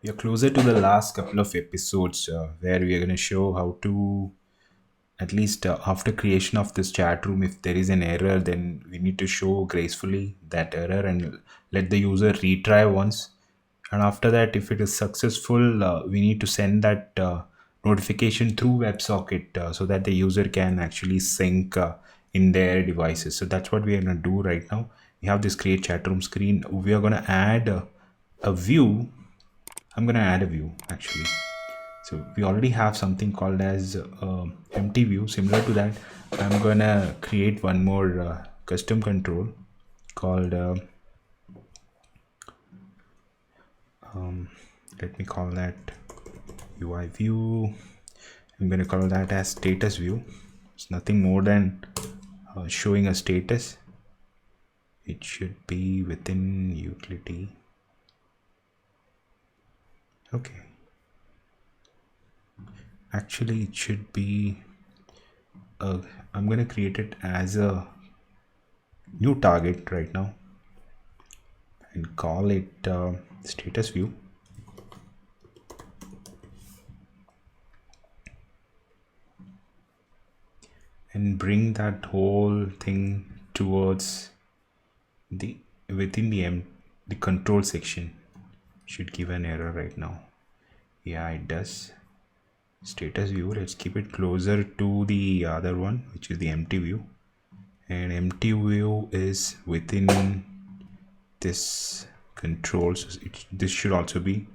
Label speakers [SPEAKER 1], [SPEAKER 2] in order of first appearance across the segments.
[SPEAKER 1] We are closer to the last couple of episodes where we are going to show how to, at least after creation of this chat room, if there is an error, then we need to show gracefully that error and let the user retry once. And after that, if it is successful, we need to send that notification through WebSocket so that the user can actually sync in their devices. So that's what we are going to do right now. We have this create chat room screen. We are going to add a view. I'm going to add a view actually. So we already have something called as empty view. Similar to that, I'm going to create one more custom control called let me call that UI view. I'm going to call that as status view. It's nothing more than showing a status. It should be within utility. Okay. Actually, it should be I'm going to create it as a new target right now and call it status view. And bring that whole thing towards the within the control section. Should give an error right now. Yeah, it does. Status view, let's keep it closer to the other one, which is the empty view. And empty view is within this control, so this should also be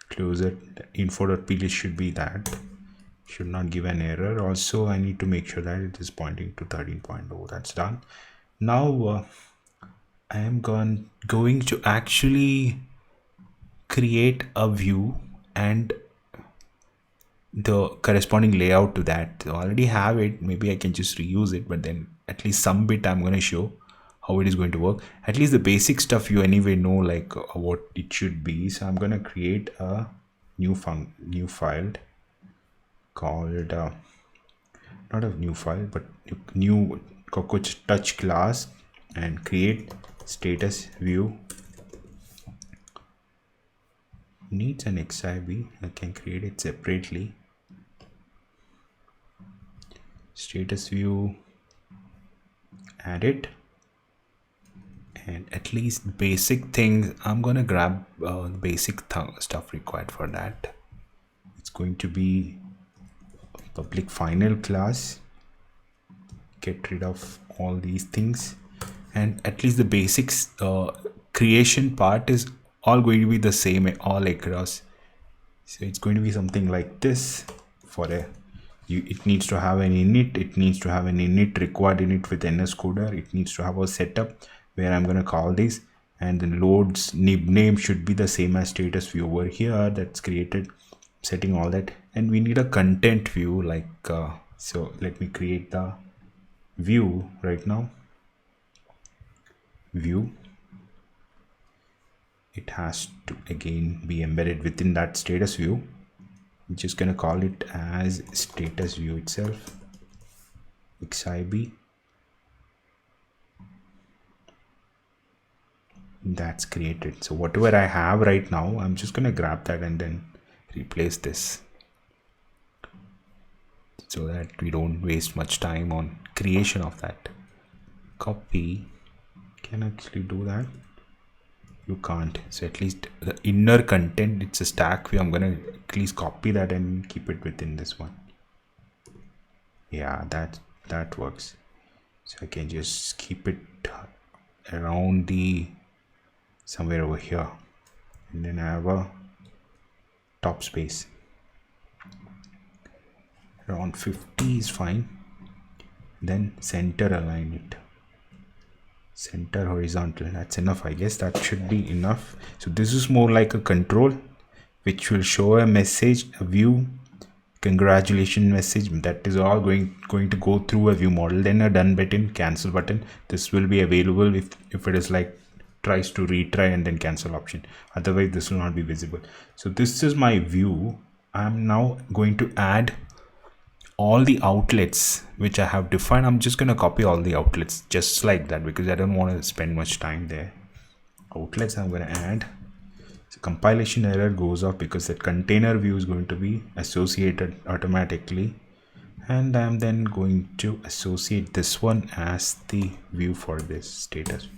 [SPEAKER 1] closer. Info.plist should be that. Should not give an error. Also, I need to make sure that it is pointing to 13.0. That's done. Now I am going to actually create a view and the corresponding layout to that. So I already have it. Maybe I can just reuse it, but then at least some bit I'm going to show how it is going to work. At least the basic stuff you anyway know, like what it should be. So I'm going to create a new file called not a new file but new cockroach touch class, and create status view. Needs an xib. I can create it separately. Status view, add it, and at least basic things I'm gonna grab basic stuff required for that. It's going to be public final class. Get rid of all these things, and at least the basics creation part is all going to be the same all across. So it's going to be something like this. For a it needs to have an init, it needs to have an init required init with nscoder, it needs to have a setup where I'm going to call this, and the loads name should be the same as status view over here that's created, setting all that. And we need a content view, like so let me create the view right now. View, it has to again be embedded within that status view. I'm just gonna call it as status view itself, xib. That's created. So whatever I have right now, I'm just gonna grab that and then replace this so that we don't waste much time on creation of that. Copy, can actually do that. You can't. So at least the inner content, it's a stack view. I'm gonna at least copy that and keep it within this one. Yeah, that works. So I can just keep it around the somewhere over here, and then I have a top space around 50 is fine. Then center align it, center horizontal, that's enough. I guess that should be enough. So this is more like a control which will show a message, a view, congratulations message. That is all going to go through a view model. Then a done button, cancel button. This will be available if it is like tries to retry and then cancel option. Otherwise this will not be visible. So this is my view. I'm now going to add all the outlets which I have defined. I'm just going to copy all the outlets just like that because I don't want to spend much time there. Outlets I'm going to add. So compilation error goes off because that container view is going to be associated automatically, and I'm then going to associate this one as the view for this status,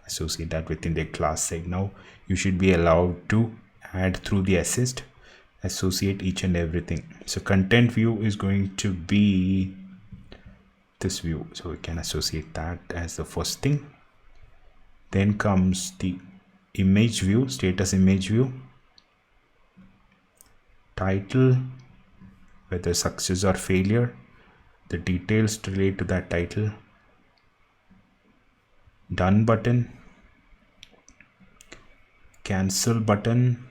[SPEAKER 1] associate that within the class side. Now you should be allowed to add through the assist, associate each and everything. So content view is going to be this view, so we can associate that as the first thing. Then comes the image view, status image view, title, whether success or failure, the details to relate to that title, done button, cancel button,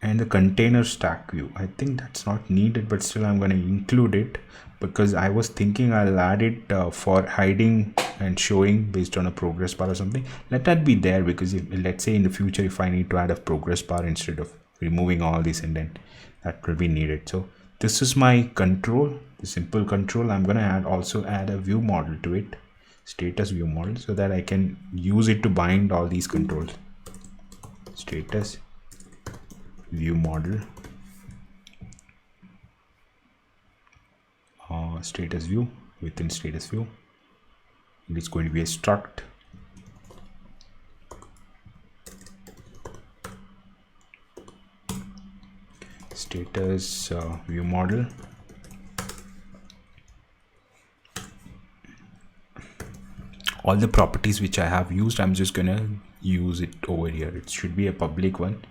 [SPEAKER 1] and the container stack view. I think that's not needed, but still I'm going to include it because I was thinking I'll add it for hiding and showing based on a progress bar or something. Let that be there, because if, let's say in the future if I need to add a progress bar instead of removing all this, and then that will be needed. So this is my control, the simple control. I'm going to also add a view model to it, status view model, so that I can use it to bind all these controls. Status view model, status view, within status view it's going to be a struct, status view model, all the properties which I have used, I'm just gonna use it over here. It should be a public one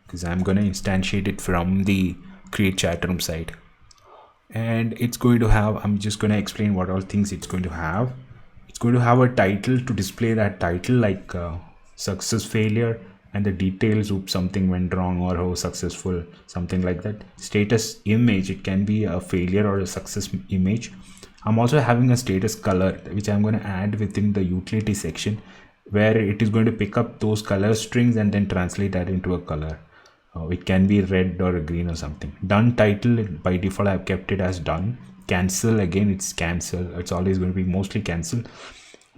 [SPEAKER 1] because I'm gonna instantiate it from the create chatroom side, and it's going to have, I'm just going to explain what all things it's going to have. It's going to have a title to display that title, like success, failure, and the details, oops, something went wrong, or how successful, something like that. Status image, it can be a failure or a success image. I'm also having a status color which I'm going to add within the utility section, where it is going to pick up those color strings and then translate that into a color. It can be red or green or something. Done title, by default I've kept it as done. Cancel, again it's cancel, it's always going to be mostly cancel.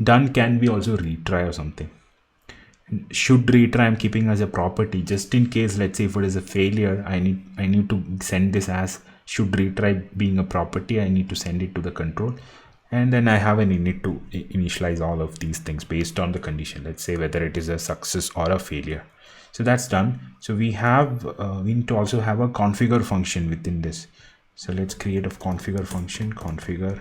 [SPEAKER 1] Done can be also retry or something. Should retry I'm keeping as a property, just in case, let's say if it is a failure, I need to send this as should retry being a property. I need to send it to the control, and then I have an init to initialize all of these things based on the condition, let's say whether it is a success or a failure. So that's done. So we have we need to also have a configure function within this. So let's create a configure function, configure,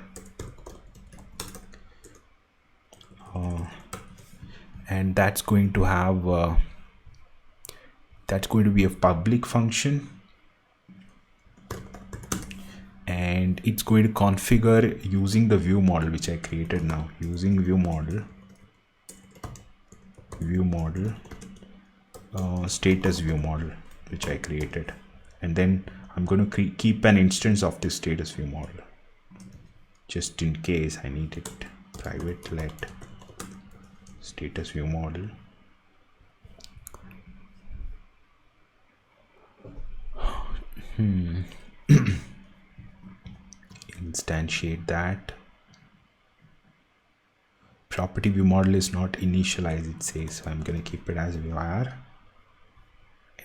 [SPEAKER 1] and that's going to have that's going to be a public function, and it's going to configure using the view model which I created now, using view model, status view model which I created, and then I'm going to keep an instance of this status view model just in case I need it. Private let status view model, instantiate that. Property view model is not initialized, it says, so I'm going to keep it as var,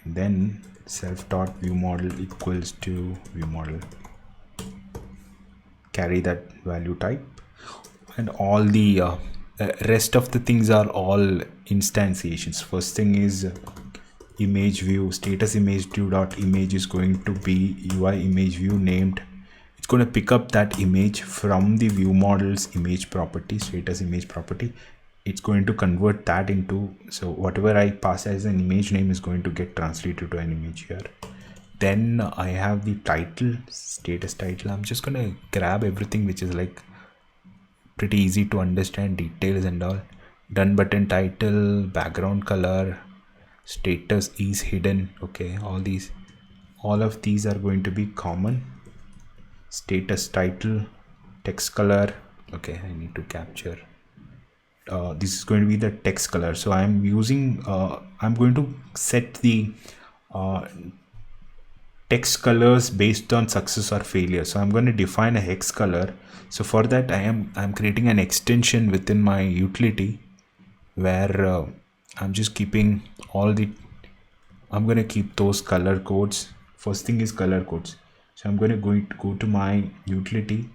[SPEAKER 1] and then self dot view model equals to view model, carry that value type, and all the rest of the things are all instantiations. First thing is image view, status image view dot image is going to be UI image view named. It's going to pick up that image from the view model's image property, status image property. It's going to convert that into, so whatever I pass as an image name is going to get translated to an image here. Then I have the title, status title. I'm just going to grab everything which is like pretty easy to understand, details and all. Done button title, background color, status is hidden. Okay, all of these are going to be common. Status title, text color. Okay, I need to capture. This is going to be the text color. So I'm using, I'm going to set the text colors based on success or failure. So I'm going to define a hex color. So for that I'm creating an extension within my utility where I'm just keeping all the, I'm going to keep those color codes. First thing is color codes. So I'm going to go to my utility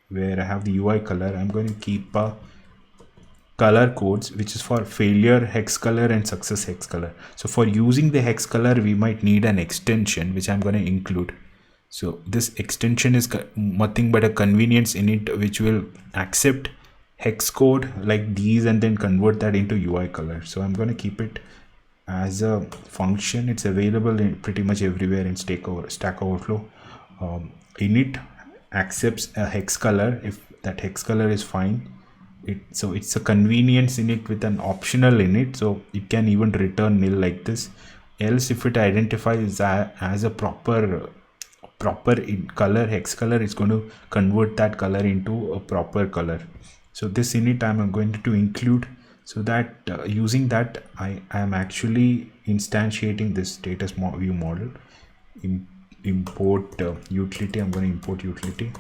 [SPEAKER 1] where I have the UI color. I'm going to keep a color codes which is for failure hex color and success hex color. So for using the hex color, we might need an extension which I'm going to include. So this extension is nothing but a convenience in it which will accept hex code like these and then convert that into UI color. So I'm going to keep it as a function. It's available in pretty much everywhere in Stack Overflow. Init accepts a hex color if that hex color is fine. So it's a convenience in it with an optional in it, so it can even return nil like this. Else if it identifies as a proper color, hex color, it's going to convert that color into a proper color. So this init I'm going to include, so that using that I am actually instantiating this status view model. Import utility. I'm going to import utility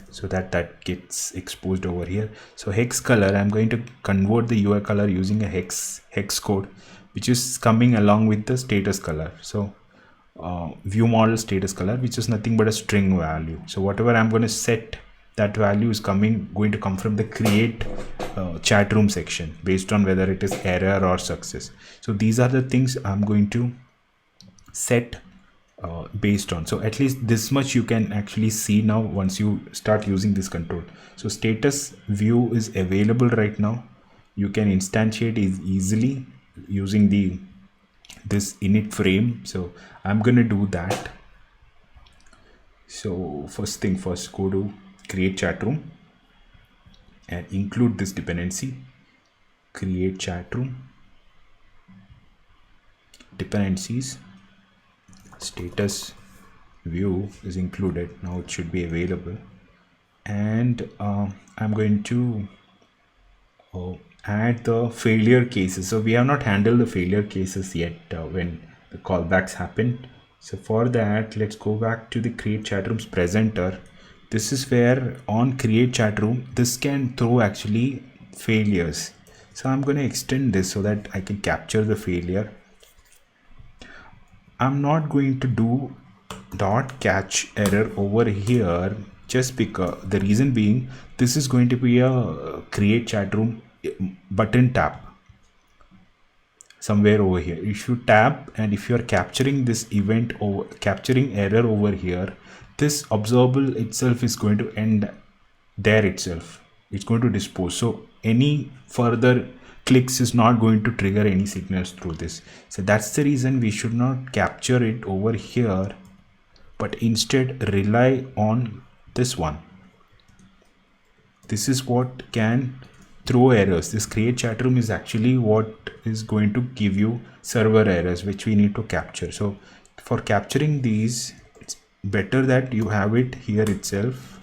[SPEAKER 1] so that gets exposed over here. So hex color, I'm going to convert the UI color using a hex code which is coming along with the status color. So view model status color, which is nothing but a string value. So whatever I'm going to set, that value is going to come from the create chat room section based on whether it is error or success. So these are the things I'm going to set based on. So at least this much you can actually see now once you start using this control. So status view is available right now. You can instantiate it easily using this init frame. So I'm gonna do that. So first thing first, go to create chat room and include this dependency. Create chat room, dependencies, status view is included. Now it should be available, and I'm going to add the failure cases. So we have not handled the failure cases yet when the callbacks happen. So for that, let's go back to the create chat rooms presenter. This is where on create chat room, this can throw actually failures. So I'm going to extend this so that I can capture the failure. I'm not going to do dot catch error over here, just because the reason being this is going to be a create chat room button tap somewhere over here. If you tap and if you are capturing this event or capturing error over here, this observable itself is going to end there itself. It's going to dispose. So any further clicks is not going to trigger any signals through this. So that's the reason we should not capture it over here, but instead rely on this one. This is what can throw errors. This create chat room is actually what is going to give you server errors, which we need to capture. So for capturing these, it's better that you have it here itself.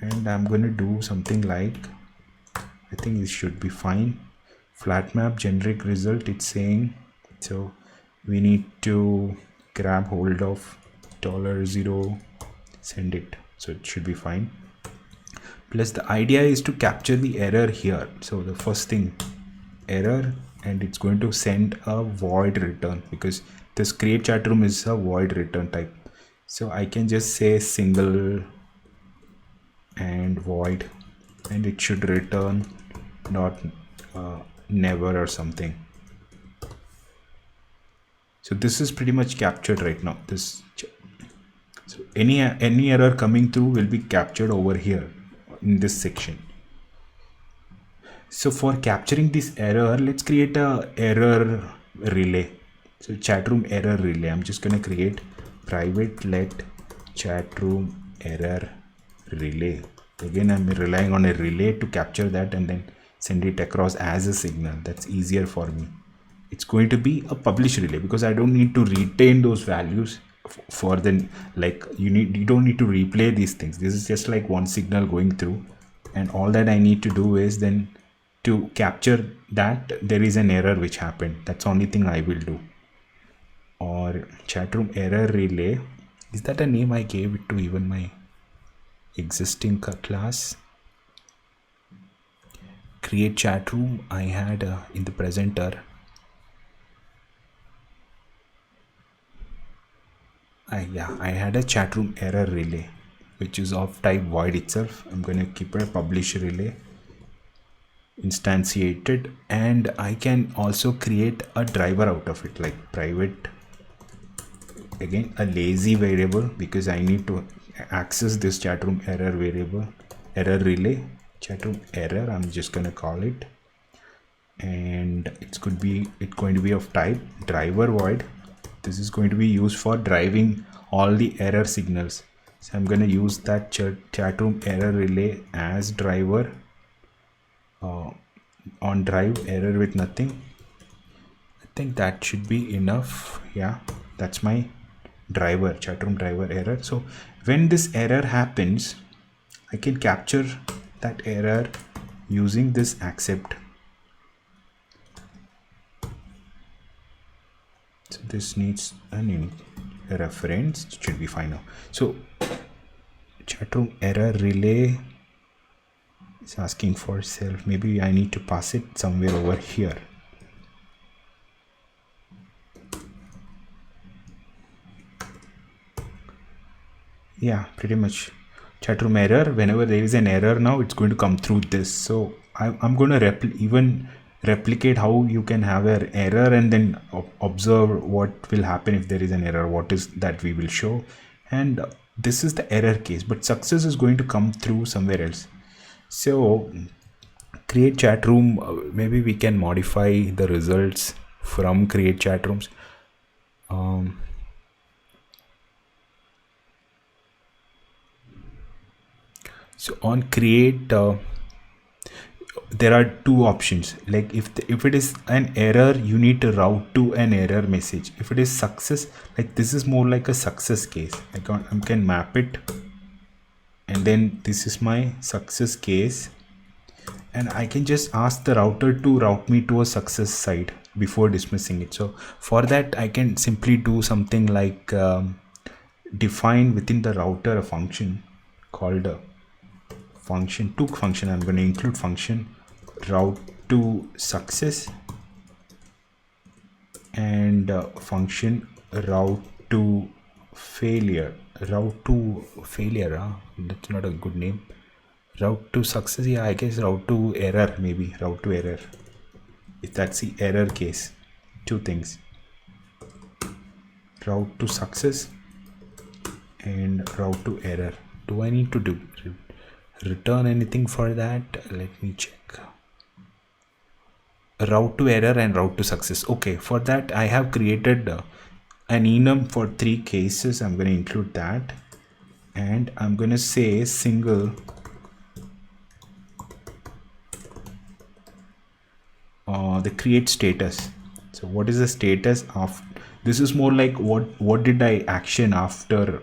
[SPEAKER 1] And I'm going to do something like, I think this should be fine. Flat map generic result, it's saying. So we need to grab hold of $0, send it. So it should be fine. Plus the idea is to capture the error here. So the first thing, error, and it's going to send a void return because this create chat room is a void return type. So I can just say single and void, and it should return not never or something. So this is pretty much captured right now. This, so any error coming through will be captured over here in this section. So for capturing this error, let's create a error relay. So chatroom error relay. I'm just going to create private let chatroom error relay. Again, I'm relying on a relay to capture that and then send it across as a signal. That's easier for me. It's going to be a publish relay because I don't need to retain those values for the, like you don't need to replay these things. This is just like one signal going through, and all that I need to do is then to capture that there is an error which happened. That's the only thing I will do. Or chatroom error relay, is that a name I gave it to even my existing class? create chat room, I had in the presenter, I had a chatroom error relay, which is of type void itself. I'm going to keep a publish relay instantiated, and I can also create a driver out of it, like private, again a lazy variable, because I need to access this chatroom error variable, error relay, chatroom error, I'm just going to call it, and it's going to be of type driver void. This is going to be used for driving all the error signals. So I'm going to use that chatroom error relay as driver on drive error with nothing. I think that should be enough. Yeah, that's my driver, chatroom driver error. So when this error happens, I can capture that error using this accept. So this needs a reference. It should be fine now. So chatroom error relay is asking for self. Maybe I need to pass it somewhere over here. Yeah, pretty much. Chatroom error, whenever there is an error now, it's going to come through this. So I'm going to replicate how you can have an error and then observe what will happen if there is an error, what is that we will show. And this is the error case, but success is going to come through somewhere else. So create chat room, maybe we can modify the results from create chat rooms. So on create, there are two options. Like if it is an error, you need to route to an error message. If it is success, like this is more like a success case. I can map it, and then this is my success case, and I can just ask the router to route me to a success side before dismissing it. So for that, I can simply do something like define within the router a function called took function. I'm going to include function route to success and function route to failure. That's not a good name. Route to success, yeah, I guess route to error, maybe route to error, if that's the error case. Two things, route to success and route to error. Do I need to return anything for that? Let me check. Route to error and route to success. Okay, for that I have created an enum for 3 cases. I'm going to include that, and I'm going to say single the create status. So what is the status of this? Is more like what did I action after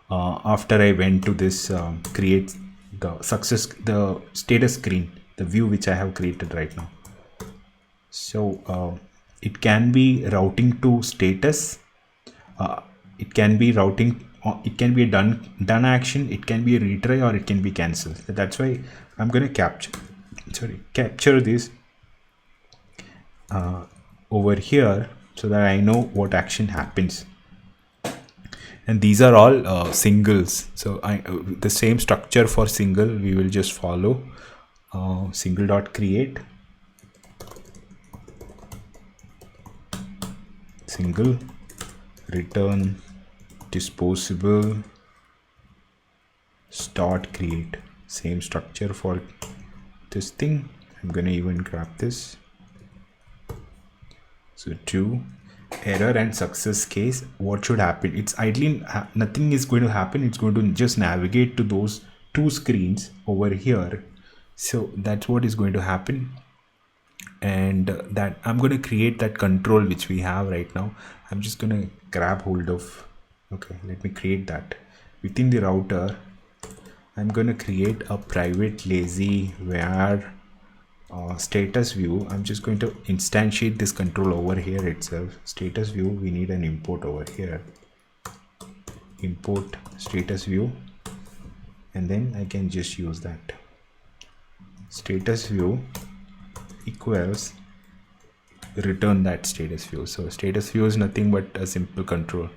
[SPEAKER 1] I went to this create the status screen, the view which I have created right now. So it can be routing to status, it can be routing, it can be a done action, it can be a retry, or it can be cancelled. So that's why I'm going to capture this over here so that I know what action happens. And these are all singles. So the same structure for single we will just follow. Single dot create single return disposable start create. Same structure for this thing. I'm going to even grab this. So to error and success case, what should happen? It's ideally nothing is going to happen. It's going to just navigate to those 2 screens over here. So that's what is going to happen. And that I'm going to create that control which we have right now. I'm just going to grab hold of, okay, let me create that within the router. I'm going to create a private lazy var status view. I'm just going to instantiate this control over here itself. Status view, we need an import over here, import status view, and then I can just use that. status view equals return that status view. So status view is nothing but a simple control.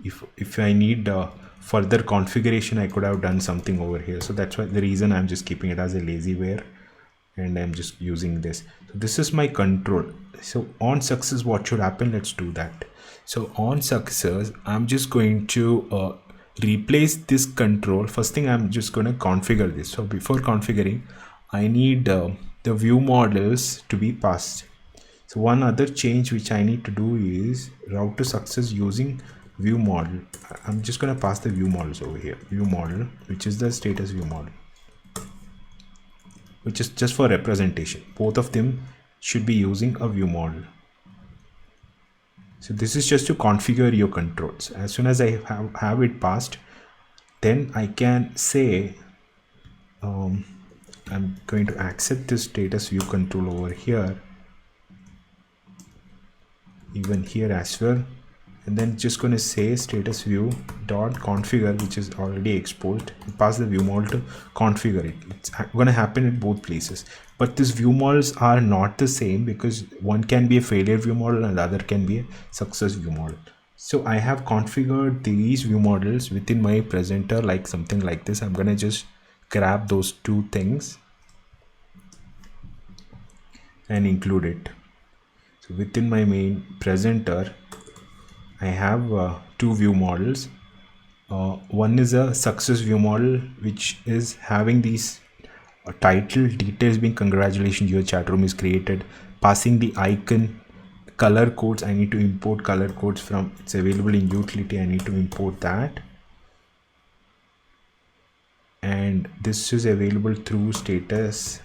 [SPEAKER 1] If I need further configuration, I could have done something over here. So that's why the reason I'm just keeping it as a lazy where, and I'm just using this. So this is my control. So on success, what should happen? Let's do that. So on success, I'm just going to replace this control. First thing, I'm just going to configure this. So before configuring, I need the view models to be passed. So one other change which I need to do is route to success using view model. I'm just going to pass the view models over here. View model, which is the status view model, which is just for representation. Both of them should be using a view model. So this is just to configure your controls. As soon as I have it passed, then I can say I'm going to accept this status view control over here, even here as well, and then just going to say status view dot configure, which is already exposed, and pass the view model to configure it. It's going to happen in both places, but these view models are not the same because one can be a failure view model and the other can be a success view model. So I have configured these view models within my presenter like something like this. I'm going to just grab those two things and include it. So within my main presenter, I have two view models. One is a success view model, which is having these title details being congratulations, your chat room is created, passing the icon, color codes. I need to import color codes from, it's available in utility. I need to import that, and this is available through status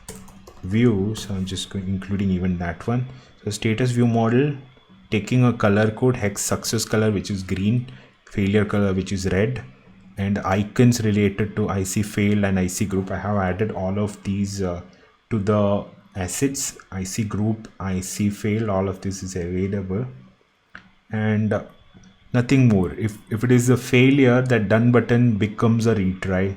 [SPEAKER 1] view. So I'm just including even that one. So status view model taking a color code, hex success color which is green, failure color which is red, and icons related to IC fail and IC group. I have added all of these to the assets. IC group, IC fail, all of this is available, and nothing more. If it is a failure, that done button becomes a retry,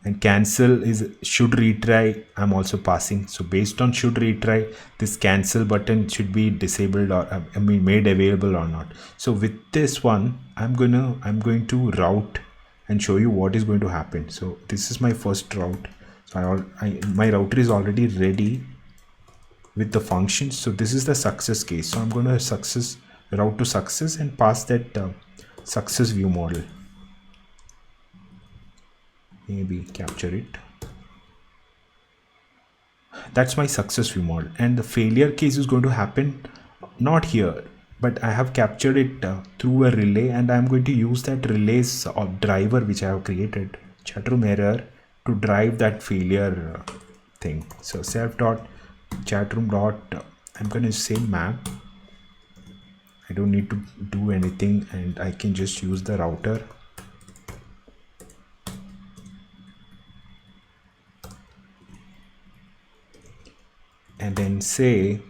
[SPEAKER 1] and cancel is should retry. I'm also passing. So based on should retry, this cancel button should be disabled or I mean made available or not. So with this one, I'm going to route and show you what is going to happen. So this is my first route. So my router is already ready with the functions. So this is the success case. So I'm going to route to success and pass that success view model. Maybe capture it. That's my success view model, and the failure case is going to happen not here, but I have captured it through a relay, and I'm going to use that relay's driver which I have created, Chatroom Error, to drive that failure thing. So self dot chatroom dot, I'm going to say map. I don't need to do anything, and I can just use the router. And then say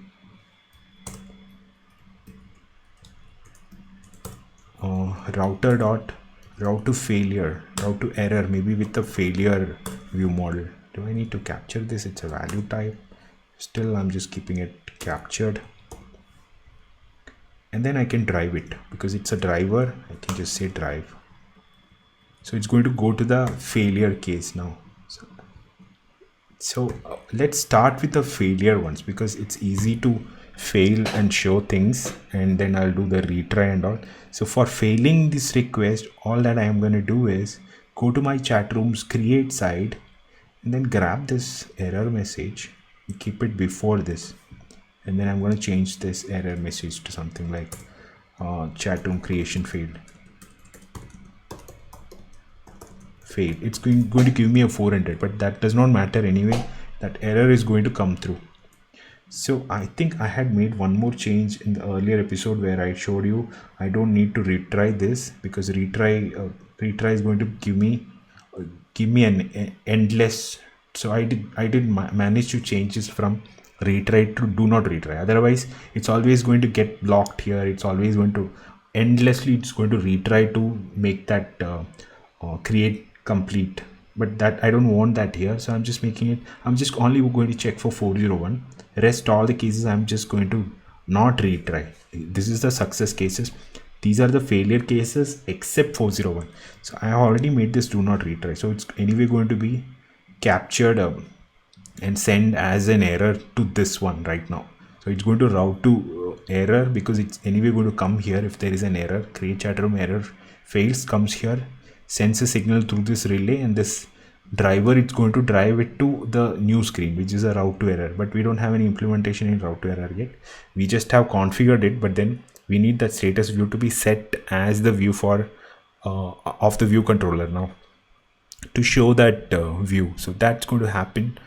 [SPEAKER 1] router dot route to failure, route to error, maybe with the failure view model. Do I need to capture this? It's a value type. Still, I'm just keeping it captured. And then I can drive it because it's a driver. I can just say drive. So it's going to go to the failure case now. So let's start with the failure ones because it's easy to fail and show things, and then I'll do the retry and all. So for failing this request, all that I am going to do is go to my chat room's create side and then grab this error message and keep it before this, and then I'm going to change this error message to something like chat room creation failed. It's going to give me a 400, but that does not matter anyway. That error is going to come through. So I think I had made one more change in the earlier episode where I showed you I don't need to retry this because retry is going to give me an endless. So I did manage to change this from retry to do not retry. Otherwise it's always going to get blocked here. It's always going to endlessly, it's going to retry to make that create complete. but that I don't want that here, so I'm just making it, I'm just only going to check for 401. Rest all the cases I'm just going to not retry. This is the success cases, these are the failure cases except 401. So I have already made this do not retry, so it's anyway going to be captured and send as an error to this one right now. So it's going to route to error because it's anyway going to come here. If there is an error, create Chatroom error fails, comes here, sends a signal through this relay, and this driver, it's going to drive it to the new screen, which is a route to error. But we don't have any implementation in route to error yet. We just have configured it, but then we need that status view to be set as the view for of the view controller now to show that view. So that's going to happen.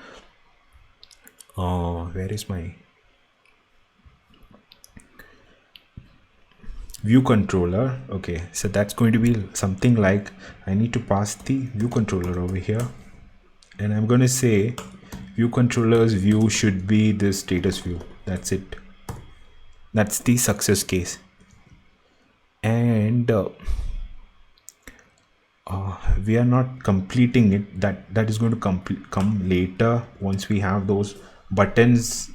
[SPEAKER 1] Where is my view controller? Okay, so that's going to be something like, I need to pass the view controller over here, and I'm going to say view controller's view should be the status view. That's it. That's the success case. And we are not completing it. That is going to come later once we have those buttons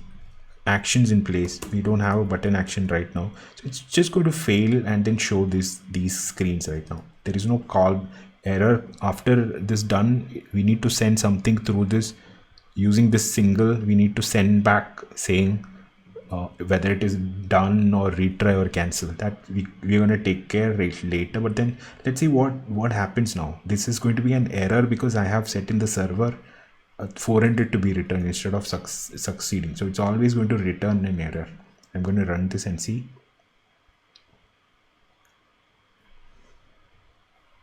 [SPEAKER 1] actions in place. We don't have a button action right now, so it's just going to fail and then show these screens right now. There is no call error. After this done, we need to send something through this using this single. We need to send back saying whether it is done or retry or cancel. That we're going to take care later. But then let's see what happens now. This is going to be an error because I have set in the server 400 to be returned instead of succeeding. So it's always going to return an error. I'm going to run this and see.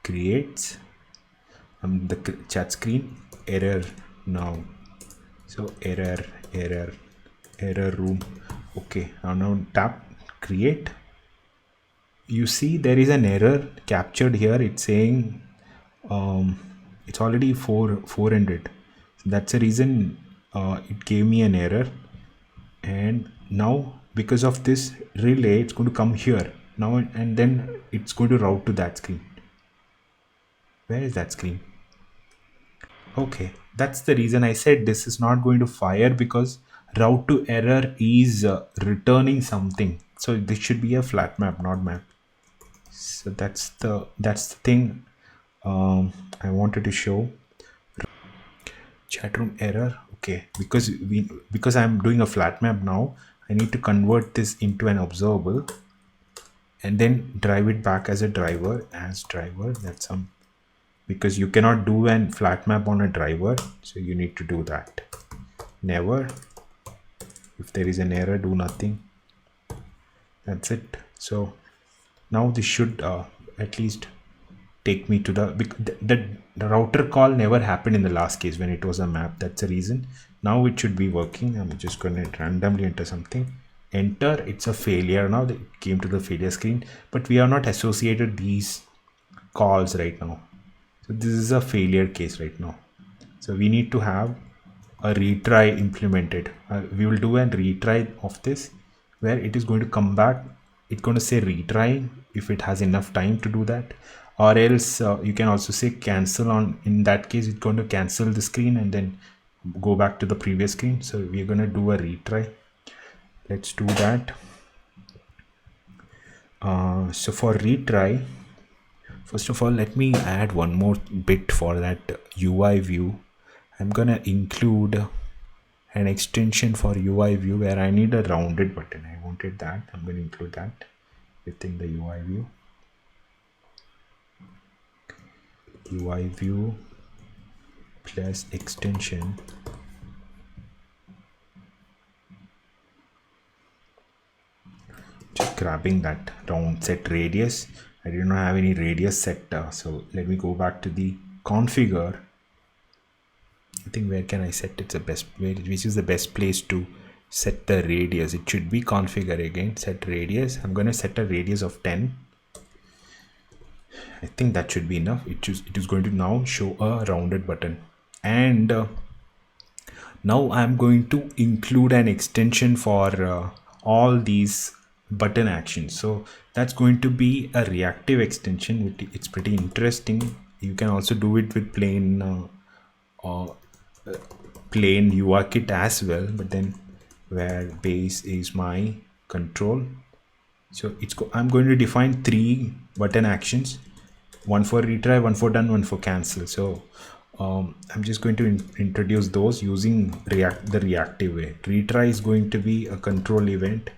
[SPEAKER 1] Creates the chat screen, error now. So error room. Okay, now tap create. You see there is an error captured here. It's saying it's already 400. So that's the reason it gave me an error. And now because of this relay, it's going to come here now, and then it's going to route to that screen. Where is that screen? Okay, that's the reason I said this is not going to fire, because route to error is returning something. So this should be a flat map, not map. So that's the thing I wanted to show. Chatroom error. Okay, because I'm doing a flat map now, I need to convert this into an observable and then drive it back as a driver. That's some, because you cannot do an flat map on a driver, so you need to do that. Never. If there is an error, do nothing. That's it. So now this should at least take me to the router call never happened in the last case when it was a map. That's the reason. Now it should be working. I'm just going to randomly enter something. Enter. It's a failure now. It came to the failure screen, but we are not associated these calls right now. So this is a failure case right now. So we need to have a retry implemented. We will do a retry of this where it is going to come back. It's going to say retry if it has enough time to do that, or else you can also say cancel. On in that case, it's going to cancel the screen and then go back to the previous screen. So we're going to do a retry. Let's do that. So for retry, first of all, let me add one more bit for that UI view. I'm gonna include an extension for UI view where I need a rounded button. I wanted that. I'm going to include that within the UI view. UI view plus extension. Just grabbing that round set radius. I did not have any radius set, so let me go back to the configure. I think where can I set it? The best way, which is the best place to set the radius? It should be configure again, set radius. I'm going to set a radius of 10. I think that should be enough. It is going to now show a rounded button. And now I'm going to include an extension for all these button actions. So that's going to be a reactive extension. It's pretty interesting. You can also do it with plain plain UI kit as well, but then where base is my control. So I'm going to define 3 button actions, one for retry, one for done, one for cancel. So I'm just going to introduce those using the reactive way. Retry is going to be a control event.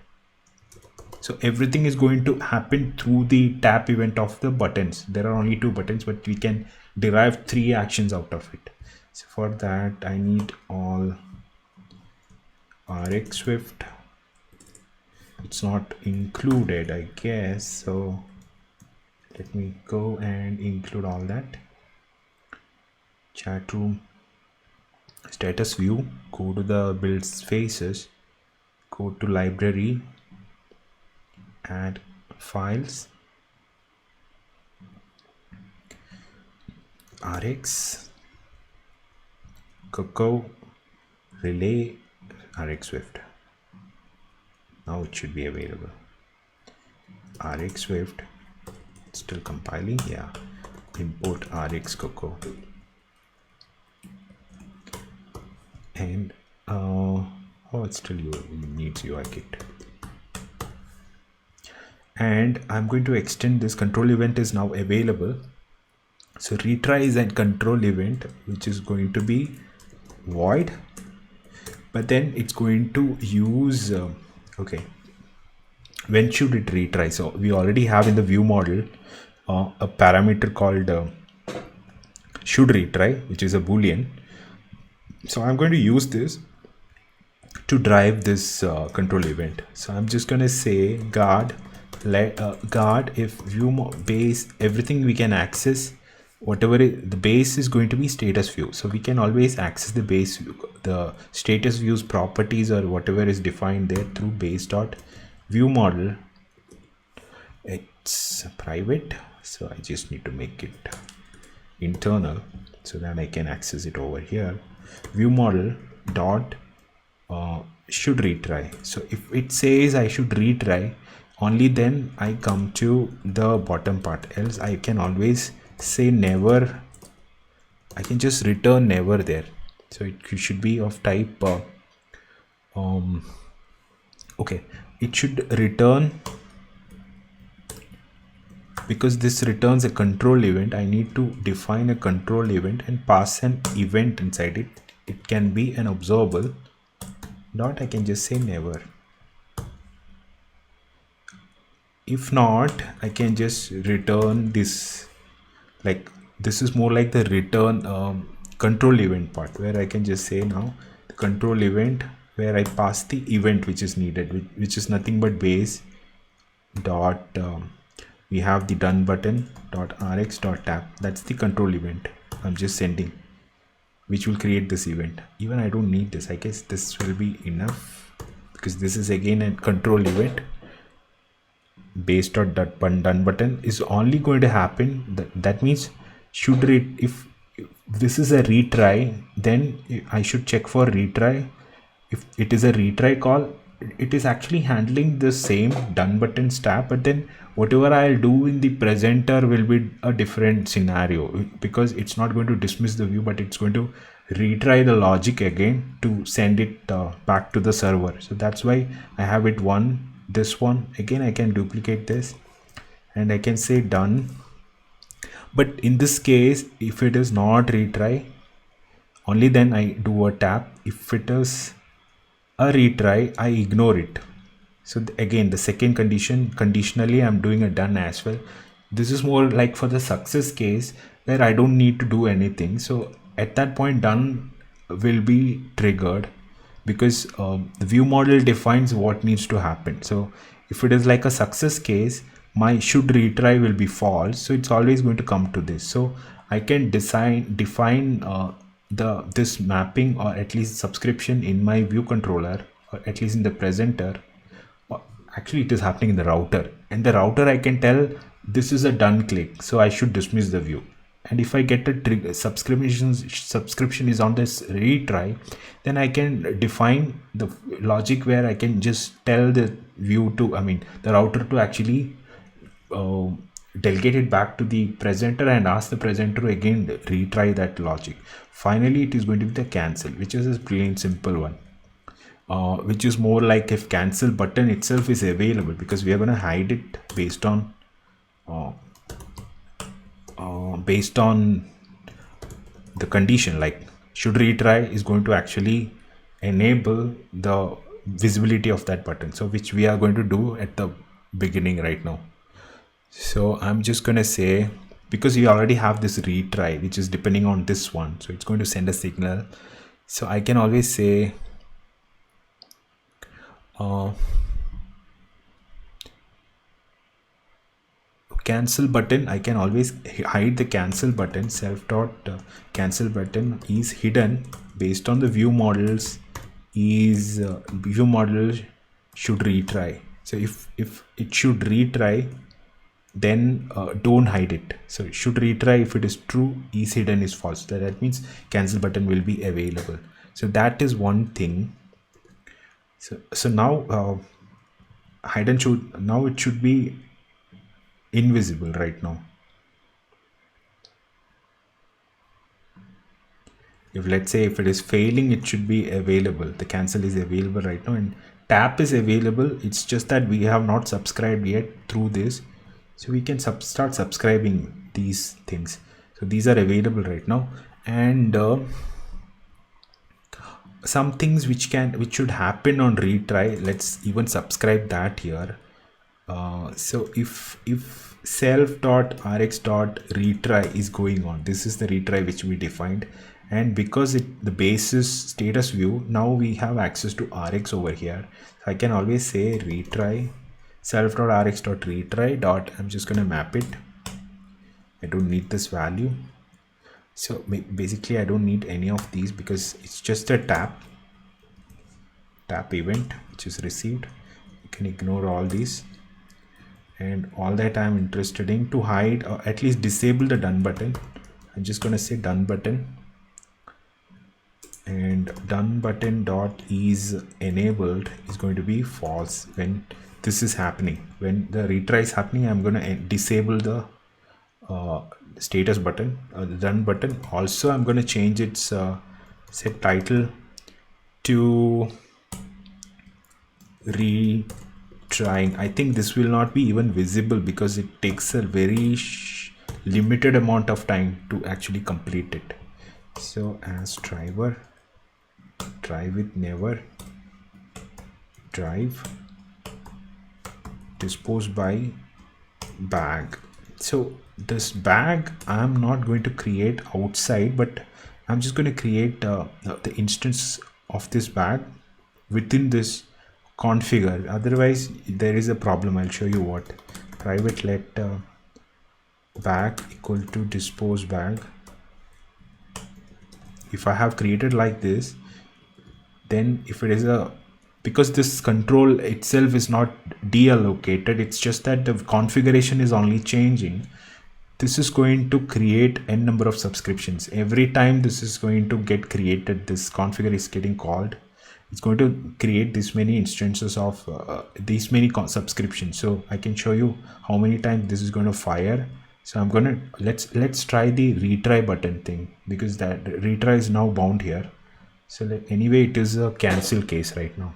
[SPEAKER 1] So everything is going to happen through the tap event of the buttons. There are only 2 buttons, but we can derive 3 actions out of it. So for that, I need all Rx Swift. It's not included, I guess. So let me go and include all that. Chatroom status view, go to the build spaces, go to library, add files, Rx, Cocoa, relay, Rx Swift. Now it should be available. Rx Swift, still compiling. Yeah, import Rx Cocoa. And it still needs UI kit. And I'm going to extend this control event is now available. So retry is a control event which is going to be void, but then it's going to use okay, when should it retry? So we already have in the view model a parameter called should retry, which is a boolean. So I'm going to use this to drive this control event. So I'm just going to say guard if view base, everything we can access, whatever the base is going to be status view. So we can always access the base, the status views properties or whatever is defined there through base dot view model. It's private, so I just need to make it internal so that I can access it over here. View model dot should retry. So if it says I should retry, only then I come to the bottom part, else I can always say never. I can just return never there. So it should be of type okay, it should return, because this returns a control event. I need to define a control event and pass an event inside it. It can be an observable dot, I can just say never. If not, I can just return this, like this is more like the return control event part, where I can just say now the control event where I pass the event which is needed, which is nothing but base dot we have the done button dot rx dot tap. That's the control event I'm just sending, which will create this event. Even I don't need this, I guess this will be enough, because this is again a control event. Base dot done button is only going to happen, that means should read, if this is a retry, then I should check for retry. If it is a retry call, it is actually handling the same done button step, but then whatever I'll do in the presenter will be a different scenario, because it's not going to dismiss the view, but it's going to retry the logic again to send it back to the server. So that's why I have it this one again. I can duplicate this and I can say done, but in this case if it is not retry, only then I do a tap. If it is a retry, I ignore it. So again, the second condition, conditionally I'm doing a done as well. This is more like for the success case where I don't need to do anything. So at that point done will be triggered, because the view model defines what needs to happen. So if it is like a success case, my should retry will be false, so it's always going to come to this. So I can define this mapping, or at least subscription, in my view controller, or at least in the presenter. Actually it is happening in the router, and the router I can tell this is a done click, so I should dismiss the view. And if I get a trigger subscription is on this retry, then I can define the logic where I can just tell the view to, the router to actually delegate it back to the presenter and ask the presenter to again retry that logic. Finally, it is going to be the cancel, which is a plain simple one. Which is more like if cancel button itself is available, because we are going to hide it based on the condition, like should retry is going to actually enable the visibility of that button, so which we are going to do at the beginning right now. So I'm just going to say, because you already have this retry which is depending on this one, so it's going to send a signal. So I can always say cancel button. I can always hide the cancel button. Self dot cancel button is hidden based on the view models is view model should retry. So if it should retry, then don't hide it. So it should retry if it is true, is hidden is false. That means cancel button will be available. So that is one thing. So now hidden should, now it should be invisible right now. If let's say if it is failing, it should be available. The cancel is available right now and tap is available. It's just that we have not subscribed yet through this, so we can start subscribing these things. So these are available right now, and some things which should happen on retry, let's even subscribe that here. So if self.rx.retry is going on, this is the retry which we defined, and because the base is status view, now we have access to rx over here. So I can always say retry self.rx.retry dot, I'm just going to map it. I don't need this value. So basically I don't need any of these because it's just a tap event which is received. You can ignore all these, and all that I'm interested in to hide or at least disable the done button. I'm just going to say done button, and done button dot is enabled is going to be false when this is happening. When the retry is happening, I'm going to disable the status button, the done button. Also I'm going to change its set title to retrying. I think this will not be even visible because it takes a very limited amount of time to actually complete it. So as driver, drive with never, drive, dispose by bag. So this bag I'm not going to create outside, but I'm just going to create the instance of this bag within this configure. Otherwise there is a problem. I'll show you what. Private let bag equal to dispose bag. If I have created like this, then if it is a, because this control itself is not deallocated, it's just that the configuration is only changing. This is going to create n number of subscriptions. Every time this is going to get created, this configure is getting called, it's going to create this many instances of these many subscriptions. So I can show you how many times this is going to fire. So I'm gonna let's try the retry button thing, because that retry is now bound here. So anyway, it is a cancel case right now.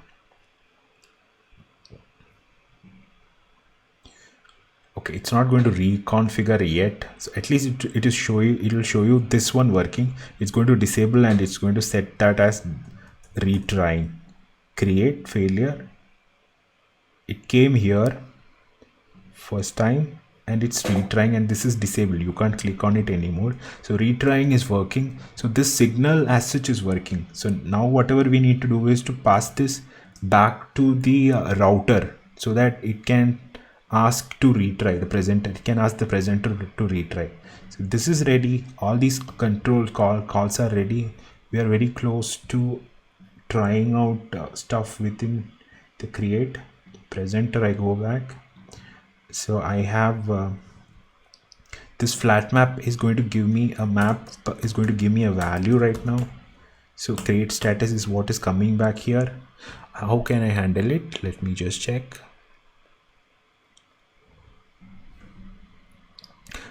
[SPEAKER 1] Okay, it's not going to reconfigure yet. So at least it will show you this one working. It's going to disable and it's going to set that as retrying. Create failure. It came here first time and it's retrying, and this is disabled. You can't click on it anymore. So retrying is working. So this signal as such is working. So now whatever we need to do is to pass this back to the router so that it can ask to retry the presenter. It can ask the presenter to retry. So this is ready. All these control calls are ready. We are very close to trying out stuff within the create presenter. I go back. So I have this flat map is going to give me a map, is going to give me a value right now. So create status is what is coming back here. How can I handle it? Let me just check.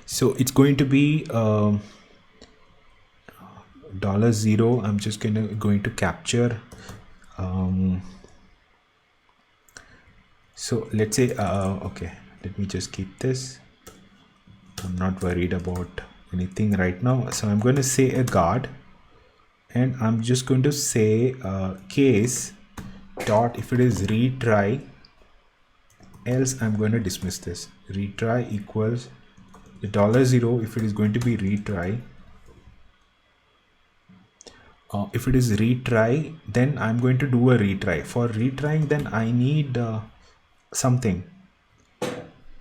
[SPEAKER 1] So it's going to be $0. I'm just going to capture. So let's say okay, let me just keep this. I'm not worried about anything right now. So I'm going to say a guard, and I'm just going to say case dot if it is retry, else I'm going to dismiss this. Retry equals the $0 if it is going to be retry. If it is retry, then I'm going to do a retry. For retrying, then I need something.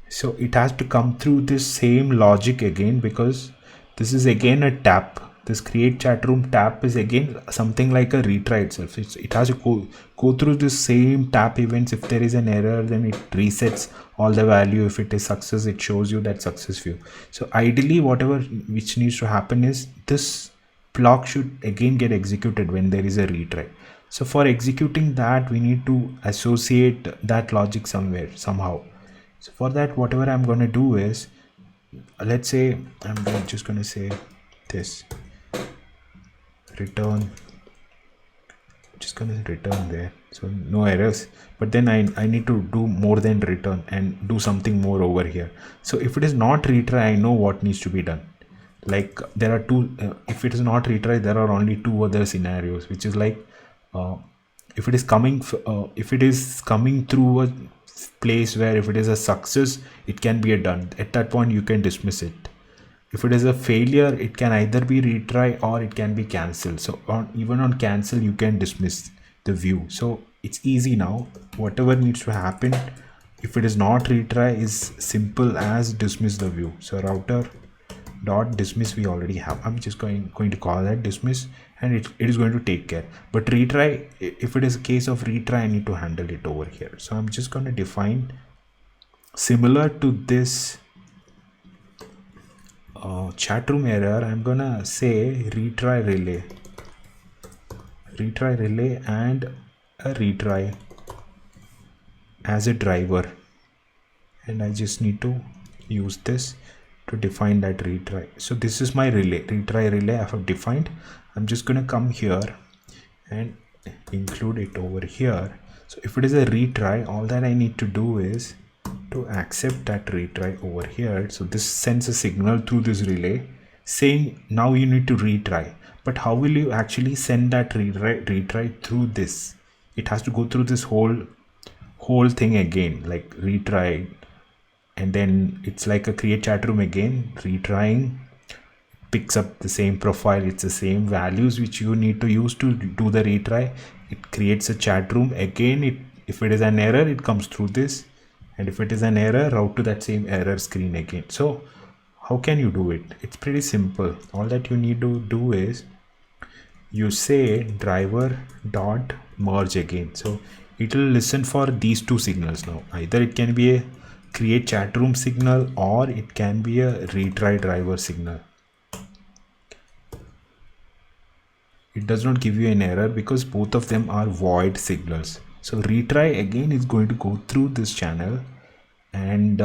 [SPEAKER 1] So it has to come through this same logic again, because this is again a tap. This create chat room tap is again something like a retry itself. It has to go through the same tap events. If there is an error, then it resets all the value. If it is success, it shows you that success view. So ideally, whatever which needs to happen is this block should again get executed when there is a retry. So for executing that, we need to associate that logic somewhere, somehow. So for that, whatever I'm going to do is, let's say just going to say this return, just going to return there, so no errors. But then I need to do more than return and do something more over here. So if it is not retry, I know what needs to be done. Like there are two, if it is not retry, there are only two other scenarios, which is like if it is coming through a place where if it is a success, it can be a done. At that point, you can dismiss it. If it is a failure, it can either be retry or it can be cancelled. So even on cancel, you can dismiss the view. So it's easy now. Whatever needs to happen, if it is not retry, is simple as dismiss the view. So router dot dismiss we already have. I'm just going to call that dismiss, and it is going to take care. But retry, if it is a case of retry, I need to handle it over here. So I'm just going to define similar to this chatroom error. I'm gonna say retry relay and a retry as a driver, and I just need to use this to define that retry. So this is my retry relay I have defined. I'm just going to come here and include it over here. So if it is a retry, all that I need to do is to accept that retry over here. So this sends a signal through this relay saying now you need to retry. But how will you actually send that retry through this? It has to go through this whole thing again, like retry, and then it's like a create chat room again, retrying, picks up the same profile, it's the same values which you need to use to do the retry. It creates a chat room again. If it is an error, it comes through this, and if it is an error, route to that same error screen again. So how can you do it? It's pretty simple. All that you need to do is you say driver dot merge again. So it will listen for these two signals. Now either it can be a create chat room signal or it can be a retry driver signal. It does not give you an error because both of them are void signals. So retry again is going to go through this channel, and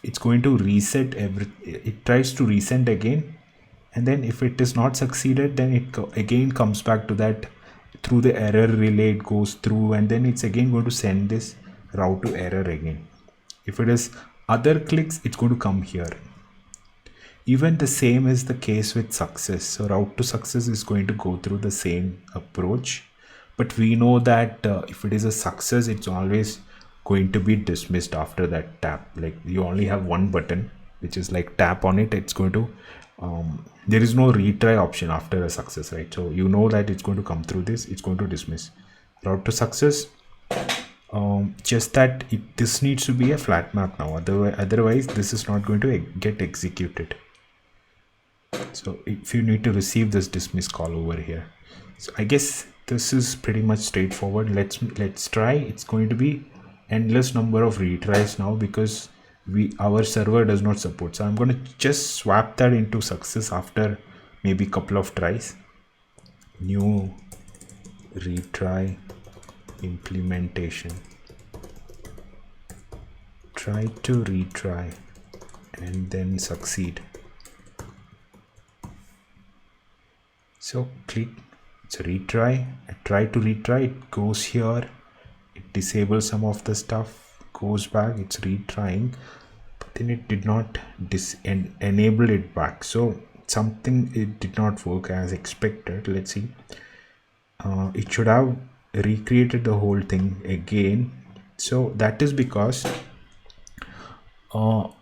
[SPEAKER 1] it's going to reset it tries to resend again, and then if it is not succeeded, then it again comes back to that through the error relay. It goes through, and then it's again going to send this route to error again. If it is other clicks, it's going to come here. Even the same is the case with success. So route to success is going to go through the same approach, but we know that if it is a success, it's always going to be dismissed after that tap. Like you only have one button, which is like tap on it. It's going to there is no retry option after a success, right? So you know that it's going to come through this, it's going to dismiss. Route to success, just that this needs to be a flat map now, otherwise this is not going to get executed. So if you need to receive this dismiss call over here. So I guess this is pretty much straightforward. Let's try. It's going to be endless number of retries now because our server does not support. So I'm going to just swap that into success after maybe a couple of tries. New retry implementation, try to retry and then succeed. So click, it's a retry. I try to retry, it goes here, it disables some of the stuff, goes back, it's retrying, but then it did not enable it back. So something, it did not work as expected. Let's see. It should have recreated the whole thing again. So that is because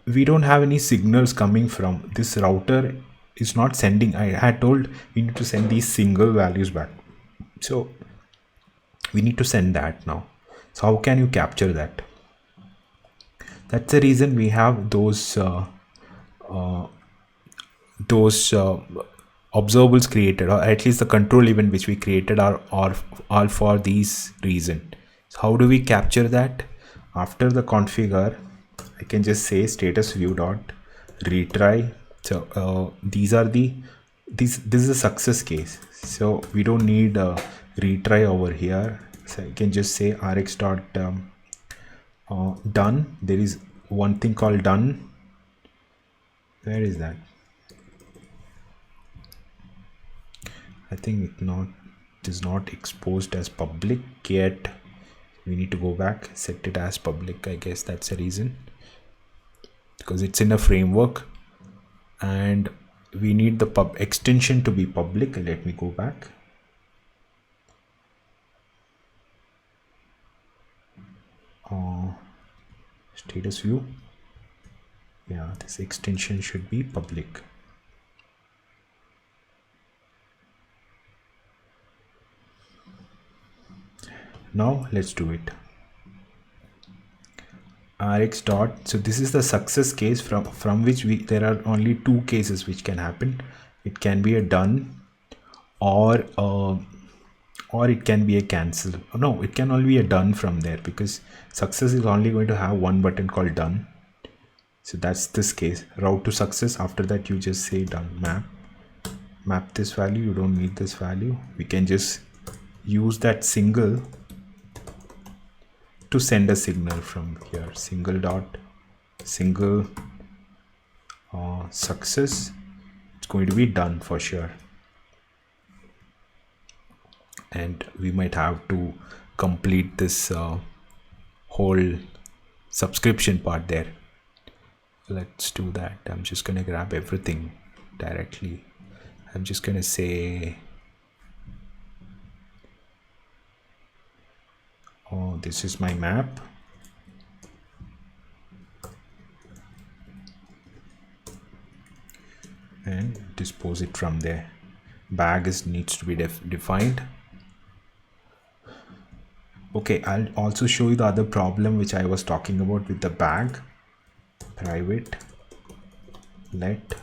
[SPEAKER 1] we don't have any signals coming from this router. Is not sending. I had told we need to send these single values back, so we need to send that now. So how can you capture that? That's the reason we have those observables created, or at least the control event which we created are all for these reason. So how do we capture that? After the configure, I can just say status view dot retry. So these are this is a success case, so we don't need a retry over here. So I can just say rx dot done. There is one thing called done. Where is that? I think it is not exposed as public yet. We need to go back, set it as public. I guess that's the reason, because it's in a framework and we need the pub extension to be public. Let me go back. Status view. Yeah, this extension should be public. Now let's do it. Rx dot, so this is the success case from which there are only two cases which can happen. It can be a done, or it can be a cancel. No, it can only be a done from there, because success is only going to have one button called done. So that's this case, route to success. After that you just say done, map this value. You don't need this value. We can just use that single to send a signal from here. Single dot single success. It's going to be done for sure, and we might have to complete this whole subscription part there. Let's do that. I'm just gonna grab everything directly. I'm just gonna say, oh, this is my map. And dispose it from there. Bag needs to be defined. Okay, I'll also show you the other problem which I was talking about with the bag. Private let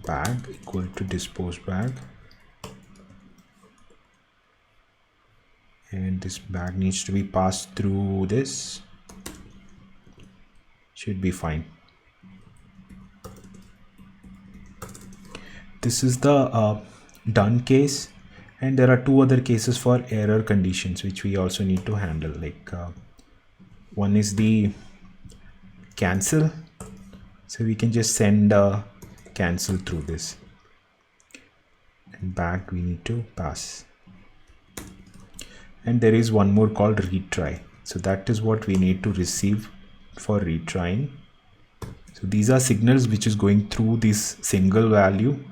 [SPEAKER 1] bag equal to dispose bag, and this bag needs to be passed through this. Should be fine. This is the done case, and there are two other cases for error conditions which we also need to handle. Like one is the cancel, so we can just send a cancel through this, and back we need to pass. And there is one more called retry, so that is what we need to receive for retrying. So these are signals which is going through this single value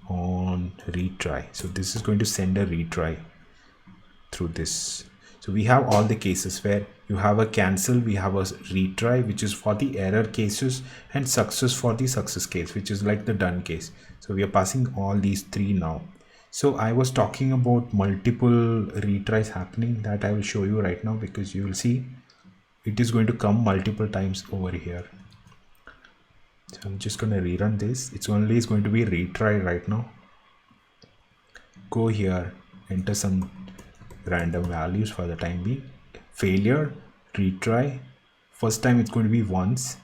[SPEAKER 1] on retry. So this is going to send a retry through this. So we have all the cases where you have a cancel, we have a retry which is for the error cases, and success for the success case, which is like the done case. So we are passing all these three now. So I was talking about multiple retries happening, that I will show you right now, because you will see it is going to come multiple times over here. So I'm just going to rerun this. It's going to be retry right now. Go here, enter some random values for the time being. Failure, retry. First time it's going to be once.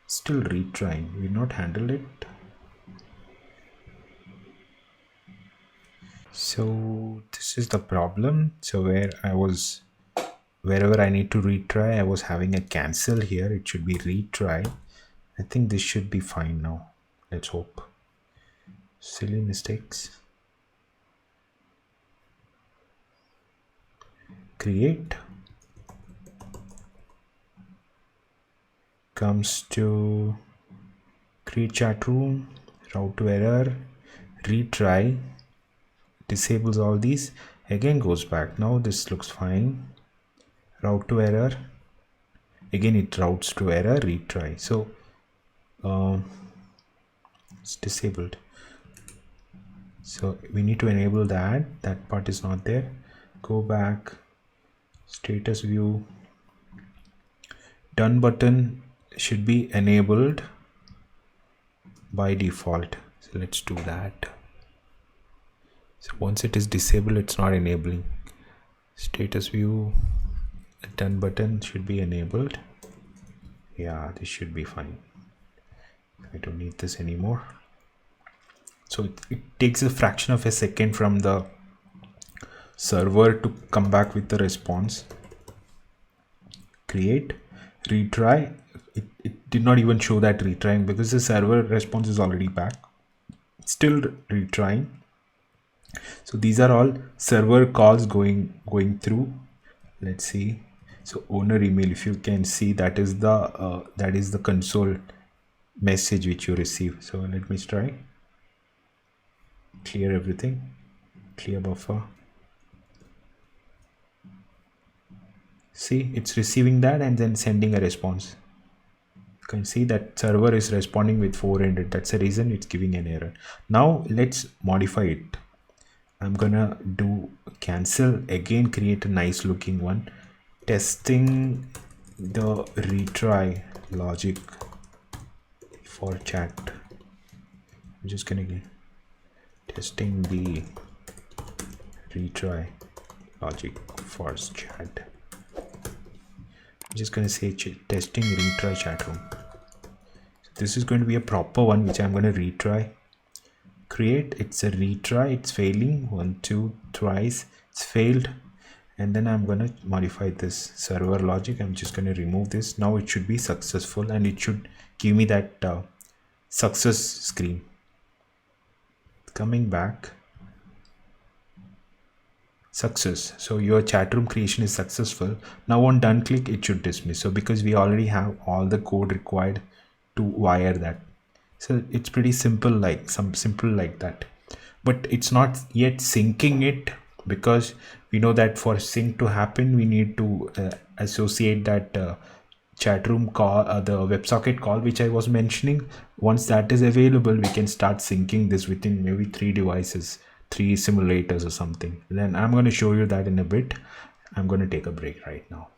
[SPEAKER 1] Still retrying. We not handle it. So this is the problem. So wherever I need to retry, I was having a cancel here. It should be retry. I think this should be fine now. Let's hope. silly mistakes. Create comes to create chat room, route to error, retry, disables all these, again goes back. Now this looks fine. Route to error, again it routes to error, retry. So it's disabled. So we need to enable that part is not there. Go back, status view, done button should be enabled by default. So let's do that. So once it is disabled, it's not enabling. Status view, done button should be enabled. Yeah, this should be fine. I don't need this anymore. So it takes a fraction of a second from the server to come back with the response. Create, retry. It did not even show that retrying because the server response is already back. Still retrying. So these are all server calls going through. Let's see. So owner email, if you can see, that is the console message which you receive. So let me try. Clear everything. Clear buffer. See, it's receiving that and then sending a response. You can see that server is responding with 400. That's the reason it's giving an error. Now let's modify it. I'm gonna do cancel, again create a nice looking one. Testing the retry logic for chat. I'm just gonna get testing the retry logic for chat. I'm just going to say testing retry chat room. So this is going to be a proper one which I'm going to retry. Create, it's a retry, it's failing 1 2 thrice, it's failed, and then I'm going to modify this server logic. I'm just going to remove this. Now it should be successful and it should give me that success screen. Coming back, success. So your chat room creation is successful. Now on done click, it should dismiss. So because we already have all the code required to wire that, so it's pretty simple, like simple like that. But it's not yet syncing it because we know that for sync to happen, we need to associate that chat room call, the WebSocket call which I was mentioning. Once that is available, we can start syncing this within maybe 3 devices, 3 simulators or something. Then I'm going to show you that in a bit. I'm going to take a break right now.